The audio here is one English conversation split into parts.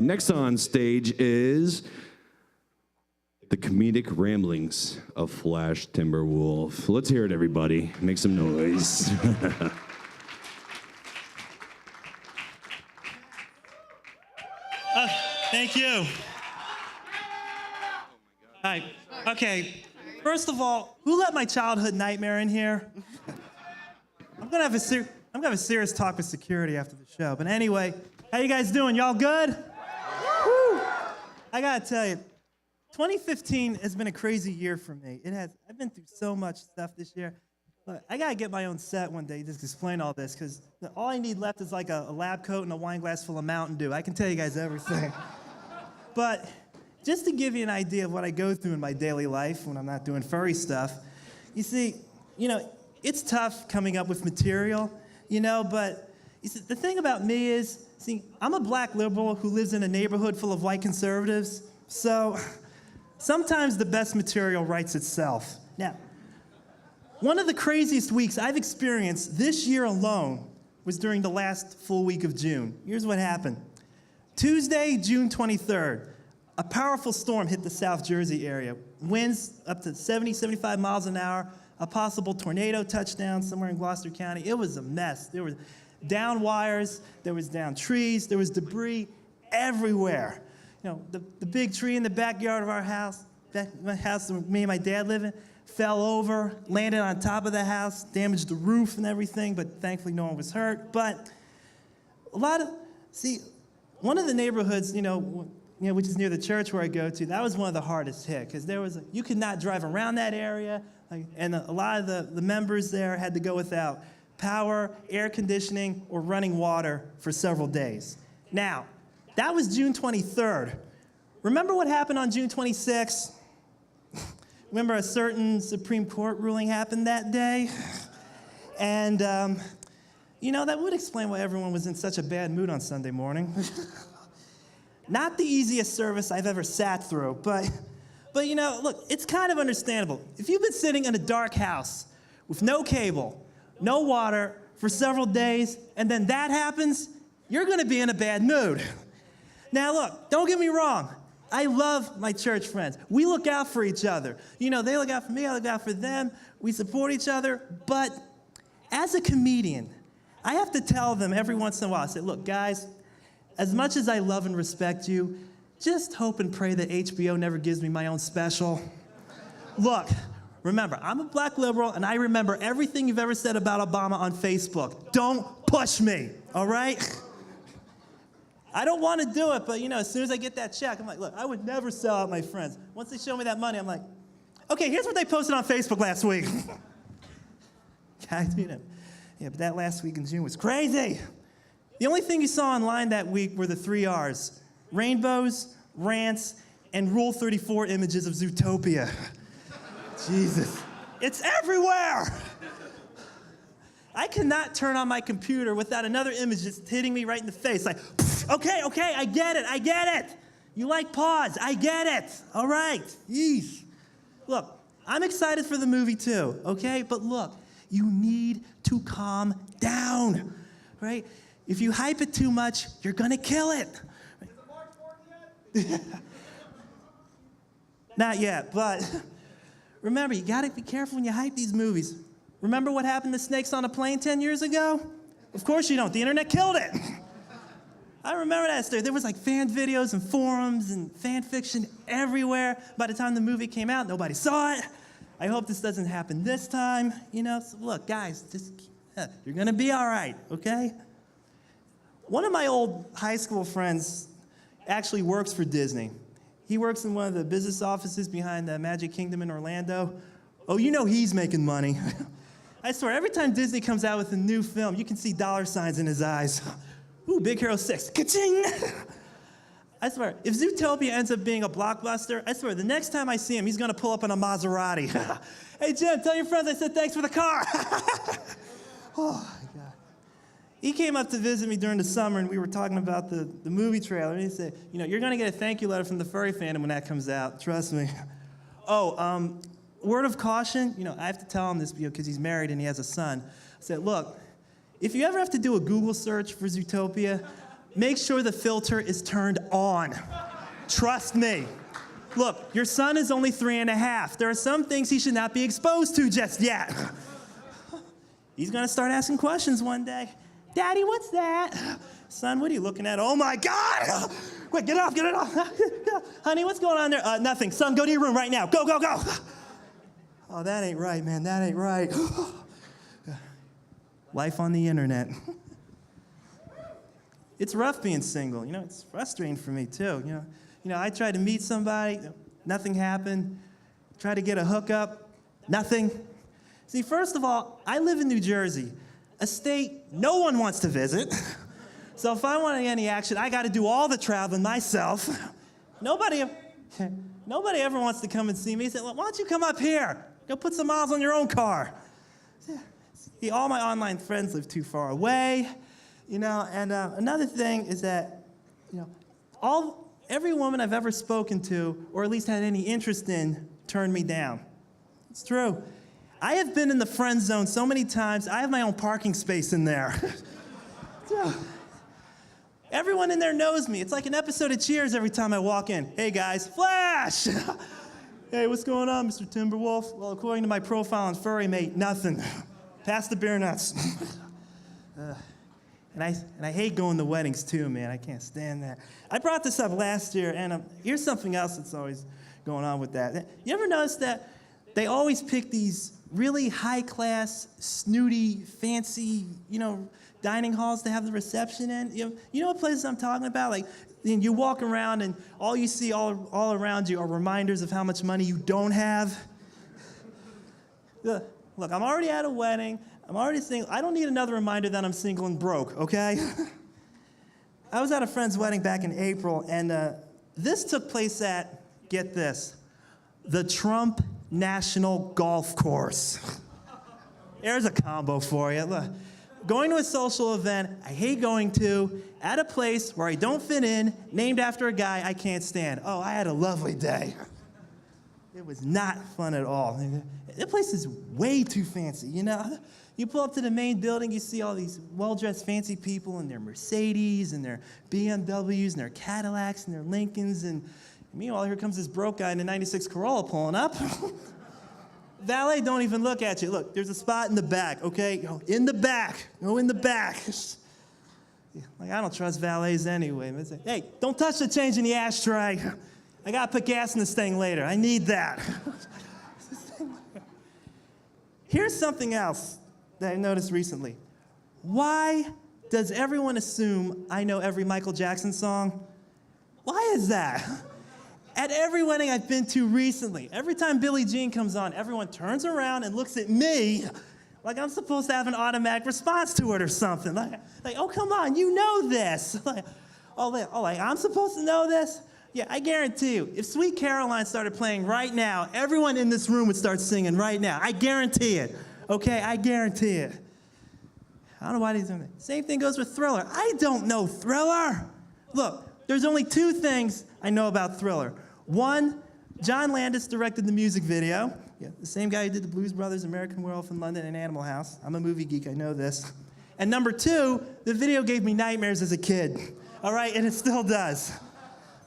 Next on stage is the comedic ramblings of Flash Timberwolf. Let's hear it, everybody. Make some noise. Thank you. Hi. Okay. First of all, who let my childhood nightmare in here? I'm gonna have a serious talk with security after the show. But anyway, how you guys doing? Y'all good? Woo! I gotta tell you, 2015 has been a crazy year for me. It has. I've been through so much stuff this year. But I gotta get my own set one day just to explain all this, because all I need left is like a lab coat and a wine glass full of Mountain Dew. I can tell you guys everything. But just to give you an idea of what I go through in my daily life when I'm not doing furry stuff, you see, it's tough coming up with material, but you see, the thing about me is, see, I'm a black liberal who lives in a neighborhood full of white conservatives, so sometimes the best material writes itself. Now, one of the craziest weeks I've experienced this year alone was during the last full week of June. Here's what happened. Tuesday, June 23rd, a powerful storm hit the South Jersey area. Winds up to 70, 75 miles an hour, a possible tornado touchdown somewhere in Gloucester County. It was a mess. There were down wires, there was down trees, there was debris everywhere. The big tree in the backyard of our house, my house where me and my dad live in, fell over, landed on top of the house, damaged the roof and everything, but thankfully no one was hurt. But one of the neighborhoods, which is near the church where I go to, that was one of the hardest hit, because you could not drive around that area, and a lot of the members there had to go without power, air conditioning, or running water for several days. Now, that was June 23rd. Remember what happened on June 26th? Remember a certain Supreme Court ruling happened that day? And, that would explain why everyone was in such a bad mood on Sunday morning. Not the easiest service I've ever sat through, but look, it's kind of understandable. If you've been sitting in a dark house with no cable, no water for several days, and then that happens, you're gonna be in a bad mood. Now look, don't get me wrong. I love my church friends. We look out for each other. They look out for me, I look out for them. We support each other, but as a comedian, I have to tell them every once in a while, I say, look, guys, as much as I love and respect you, just hope and pray that HBO never gives me my own special. Look, remember, I'm a black liberal, and I remember everything you've ever said about Obama on Facebook. Don't push me, all right? I don't want to do it, but as soon as I get that check, I'm like, look, I would never sell out my friends. Once they show me that money, I'm like, okay, here's what they posted on Facebook last week. Guys, yeah, but that last week in June was crazy. The only thing you saw online that week were the 3 R's: rainbows, rants, and Rule 34 images of Zootopia. Jesus, it's everywhere. I cannot turn on my computer without another image just hitting me right in the face, like, okay, I get it. You like paws, I get it. All right, yeesh. Look, I'm excited for the movie too, okay? But look, you need to calm down, right? If you hype it too much, you're gonna kill it. Not yet, but remember, you gotta be careful when you hype these movies. Remember what happened to Snakes on a Plane 10 years ago? Of course you don't. The internet killed it. I remember that story. There was like fan videos and forums and fan fiction everywhere. By the time the movie came out, nobody saw it. I hope this doesn't happen this time. So look, guys, you're gonna be all right, okay? One of my old high school friends actually works for Disney. He works in one of the business offices behind the Magic Kingdom in Orlando. Oh, he's making money. I swear, every time Disney comes out with a new film, you can see dollar signs in his eyes. Ooh, Big Hero 6, ka-ching! I swear, if Zootopia ends up being a blockbuster, I swear, the next time I see him, he's gonna pull up in a Maserati. Hey, Jim, tell your friends I said thanks for the car. Oh, my God. He came up to visit me during the summer, and we were talking about the movie trailer, and he said, you're gonna get a thank you letter from the furry fandom when that comes out, trust me. Oh, word of caution, I have to tell him this because he's married and he has a son. I said, look, if you ever have to do a Google search for Zootopia, make sure the filter is turned on. Trust me. Look, your son is only 3.5. There are some things he should not be exposed to just yet. He's gonna start asking questions one day. Daddy, what's that? Son, what are you looking at? Oh my God! Quick, get it off, get it off. Honey, what's going on there? Nothing. Son, go to your room right now. Go, go, go. Oh, that ain't right, man, that ain't right. Life on the internet. It's rough being single. It's frustrating for me too. I tried to meet somebody, nothing happened. Tried to get a hookup, nothing. See, first of all, I live in New Jersey, a state no one wants to visit. So if I want any action, I got to do all the traveling myself. Nobody ever wants to come and see me. Say, well, why don't you come up here? Go put some miles on your own car. See, all my online friends live too far away. And another thing is that, every woman I've ever spoken to, or at least had any interest in, turned me down. It's true. I have been in the friend zone so many times, I have my own parking space in there. Everyone in there knows me. It's like an episode of Cheers every time I walk in. Hey guys, Flash! Hey, what's going on, Mr. Timberwolf? Well, according to my profile on Furry Mate, nothing. Pass the beer nuts. And I hate going to weddings too, man. I can't stand that. I brought this up last year, and here's something else that's always going on with that. You ever notice that they always pick these really high-class, snooty, fancy, dining halls to have the reception in? You know what places I'm talking about? Like, you walk around, and all you see all around you are reminders of how much money you don't have. Look, I'm already at a wedding. I'm already single. I don't need another reminder that I'm single and broke, okay? I was at a friend's wedding back in April, and this took place at, get this, the Trump National Golf Course. There's a combo for you. Look, going to a social event I hate going to, at a place where I don't fit in, named after a guy I can't stand. Oh, I had a lovely day. It was not fun at all. The place is way too fancy, You pull up to the main building, you see all these well-dressed fancy people in their Mercedes and their BMWs and their Cadillacs and their Lincolns, and meanwhile, here comes this broke guy in a 96 Corolla pulling up. Valet don't even look at you. Look, there's a spot in the back, okay? Go in the back. Go in the back. Like, I don't trust valets anyway. Like, hey, don't touch the change in the ashtray. I gotta put gas in this thing later. I need that. Here's something else that I noticed recently. Why does everyone assume I know every Michael Jackson song? Why is that? At every wedding I've been to recently, every time Billie Jean comes on, everyone turns around and looks at me like I'm supposed to have an automatic response to it or something. Like oh, come on, you know this. Like I'm supposed to know this? Yeah, I guarantee you, if Sweet Caroline started playing right now, everyone in this room would start singing right now. I guarantee it, okay? I guarantee it. I don't know why he's doing that. Same thing goes with Thriller. I don't know Thriller. Look, there's only two things I know about Thriller. One, John Landis directed the music video. Yeah, the same guy who did the Blues Brothers, American Werewolf in London, and Animal House. I'm a movie geek, I know this. And number two, the video gave me nightmares as a kid. All right, and it still does.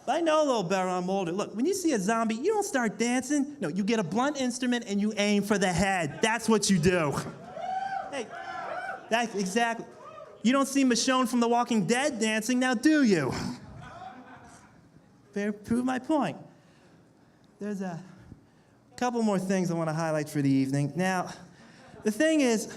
But I know a little better when I'm older. Look, when you see a zombie, you don't start dancing. No, you get a blunt instrument and you aim for the head. That's what you do. Hey, that's exactly. You don't see Michonne from The Walking Dead dancing, now do you? Prove my point. There's a couple more things I want to highlight for the evening. Now, the thing is,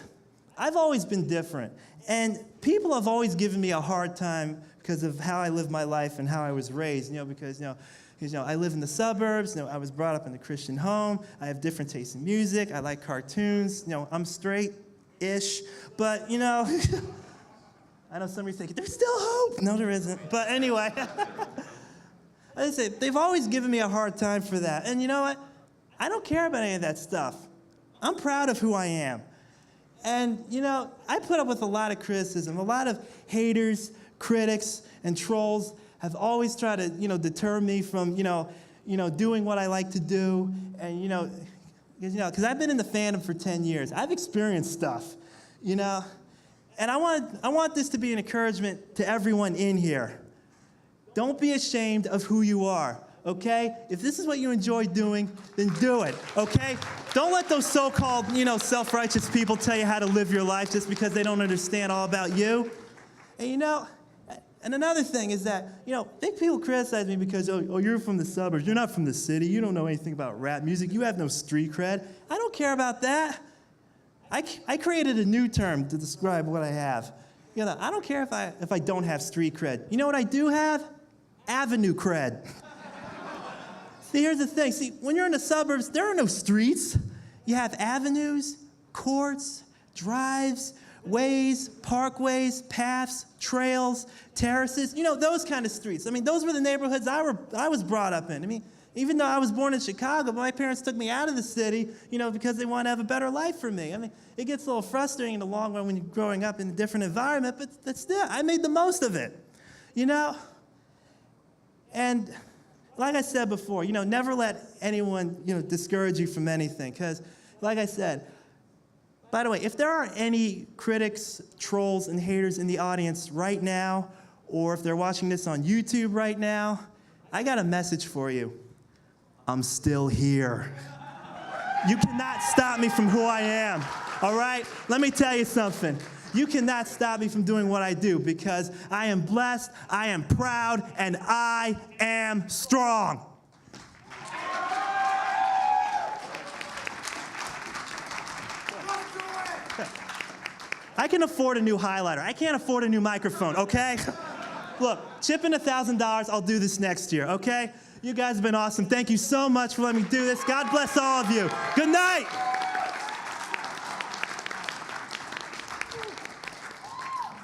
I've always been different, and people have always given me a hard time because of how I live my life and how I was raised. Because I live in the suburbs. I was brought up in a Christian home. I have different tastes in music. I like cartoons. I'm straight-ish, but I know somebody's thinking there's still hope. No, there isn't. But anyway. I say, they've always given me a hard time for that. And you know what? I don't care about any of that stuff. I'm proud of who I am. And, I put up with a lot of criticism. A lot of haters, critics, and trolls have always tried to, deter me from, doing what I like to do. And, because I've been in the fandom for 10 years. I've experienced stuff, And I want this to be an encouragement to everyone in here. Don't be ashamed of who you are, okay? If this is what you enjoy doing, then do it, okay? Don't let those so-called, self-righteous people tell you how to live your life just because they don't understand all about you. And and another thing is that, think people criticize me because, oh, you're from the suburbs. You're not from the city. You don't know anything about rap music. You have no street cred. I don't care about that. I created a new term to describe what I have. I don't care if I don't have street cred. You know what I do have? Avenue cred. See, here's the thing. See, when you're in the suburbs, there are no streets. You have avenues, courts, drives, ways, parkways, paths, trails, terraces, those kind of streets. Those were the neighborhoods I was brought up in. Even though I was born in Chicago, my parents took me out of the city, because they want to have a better life for me. It gets a little frustrating in the long run when you're growing up in a different environment, but still, I made the most of it, And like I said before, never let anyone, discourage you from anything, because, like I said, by the way, if there are any critics, trolls, and haters in the audience right now, or if they're watching this on YouTube right now, I got a message for you. I'm still here. You cannot stop me from who I am, all right? Let me tell you something. You cannot stop me from doing what I do because I am blessed, I am proud, and I am strong. I can afford a new highlighter. I can't afford a new microphone, okay? Look, chip in $1,000. I'll do this next year, okay? You guys have been awesome. Thank you so much for letting me do this. God bless all of you. Good night.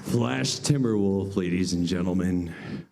Flash Timberwolf, ladies and gentlemen.